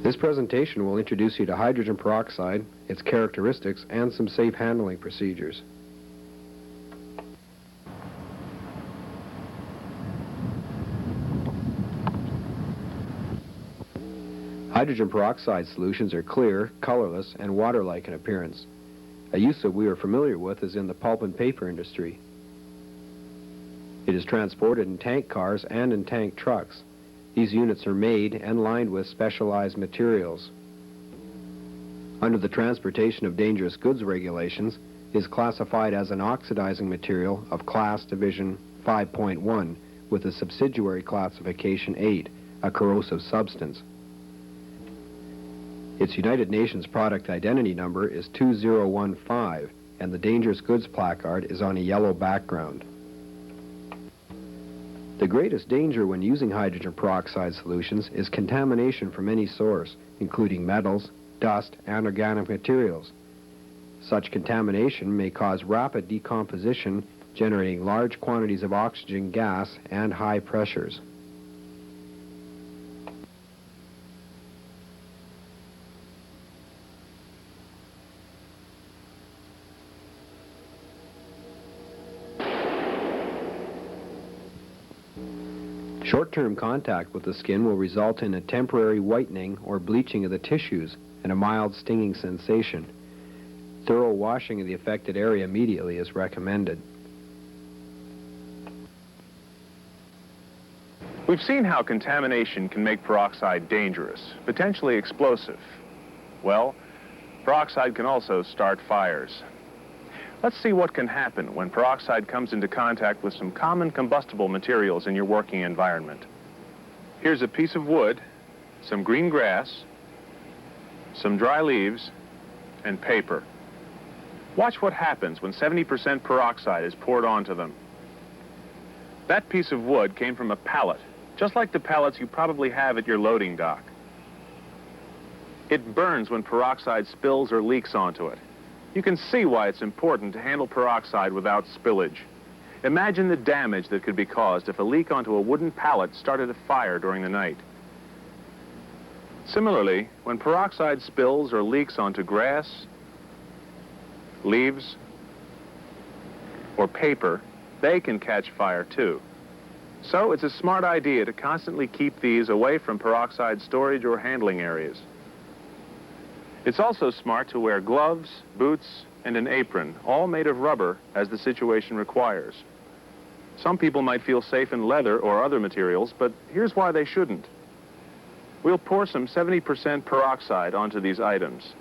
This presentation will introduce you to hydrogen peroxide, its characteristics, and some safe handling procedures. Hydrogen peroxide solutions are clear, colorless, and water-like in appearance. A use that we are familiar with is in the pulp and paper industry. It is transported in tank cars and in tank trucks. These units are made and lined with specialized materials. Under the Transportation of Dangerous Goods regulations, it is classified as an oxidizing material of Class Division 5.1 with a subsidiary classification 8, a corrosive substance. Its United Nations product identity number is 2015, and the Dangerous Goods placard is on a yellow background. The greatest danger when using hydrogen peroxide solutions is contamination from any source, including metals, dust, and organic materials. Such contamination may cause rapid decomposition, generating large quantities of oxygen gas and high pressures. Short-term contact with the skin will result in a temporary whitening or bleaching of the tissues and a mild stinging sensation. Thorough washing of the affected area immediately is recommended. We've seen how contamination can make peroxide dangerous, potentially explosive. Well, peroxide can also start fires. Let's see what can happen when peroxide comes into contact with some common combustible materials in your working environment. Here's a piece of wood, some green grass, some dry leaves, and paper. Watch what happens when 70% peroxide is poured onto them. That piece of wood came from a pallet, just like the pallets you probably have at your loading dock. It burns when peroxide spills or leaks onto it. You can see why it's important to handle peroxide without spillage. Imagine the damage that could be caused if a leak onto a wooden pallet started a fire during the night. Similarly, when peroxide spills or leaks onto grass, leaves, or paper, they can catch fire too. So it's a smart idea to constantly keep these away from peroxide storage or handling areas. It's also smart to wear gloves, boots, and an apron, all made of rubber as the situation requires. Some people might feel safe in leather or other materials, but here's why they shouldn't. We'll pour some 70% peroxide onto these items.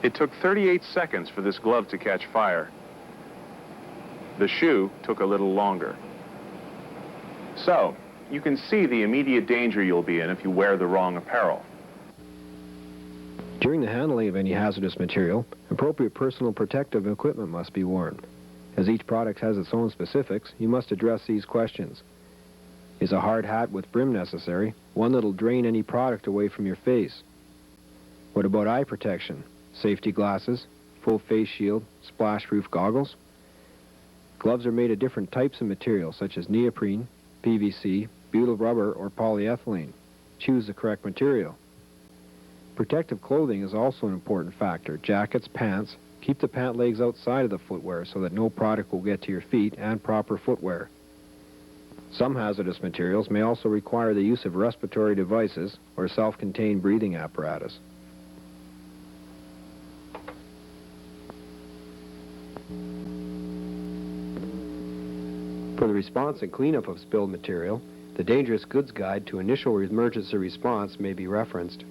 It took 38 seconds for this glove to catch fire. The shoe took a little longer. So, you can see the immediate danger you'll be in if you wear the wrong apparel. During the handling of any hazardous material, appropriate personal protective equipment must be worn. As each product has its own specifics, you must address these questions. Is a hard hat with brim necessary, one that'll drain any product away from your face? What about eye protection? Safety glasses, full face shield, splash-proof goggles? Gloves are made of different types of material, such as neoprene, PVC, butyl rubber, or polyethylene. Choose the correct material. Protective clothing is also an important factor. Jackets, pants. Keep the pant legs outside of the footwear so that no product will get to your feet, and proper footwear. Some hazardous materials may also require the use of respiratory devices or self-contained breathing apparatus. For the response and cleanup of spilled material, the Dangerous Goods Guide to Initial Emergency Response may be referenced.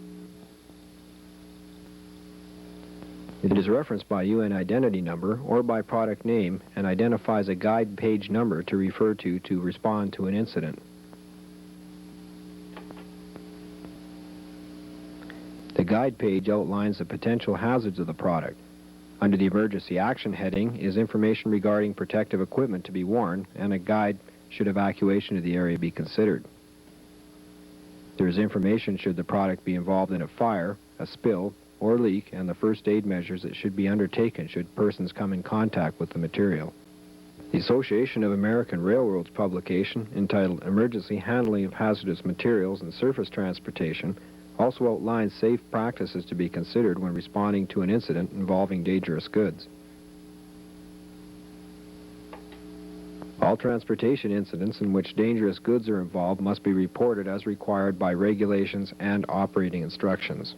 It is referenced by UN identity number or by product name and identifies a guide page number to refer to respond to an incident. The guide page outlines the potential hazards of the product. Under the emergency action heading is information regarding protective equipment to be worn, and a guide should evacuation of the area be considered. There is information should the product be involved in a fire, a spill, or leak, and the first aid measures that should be undertaken should persons come in contact with the material. The Association of American Railroads publication, entitled Emergency Handling of Hazardous Materials in Surface Transportation, also outlines safe practices to be considered when responding to an incident involving dangerous goods. All transportation incidents in which dangerous goods are involved must be reported as required by regulations and operating instructions.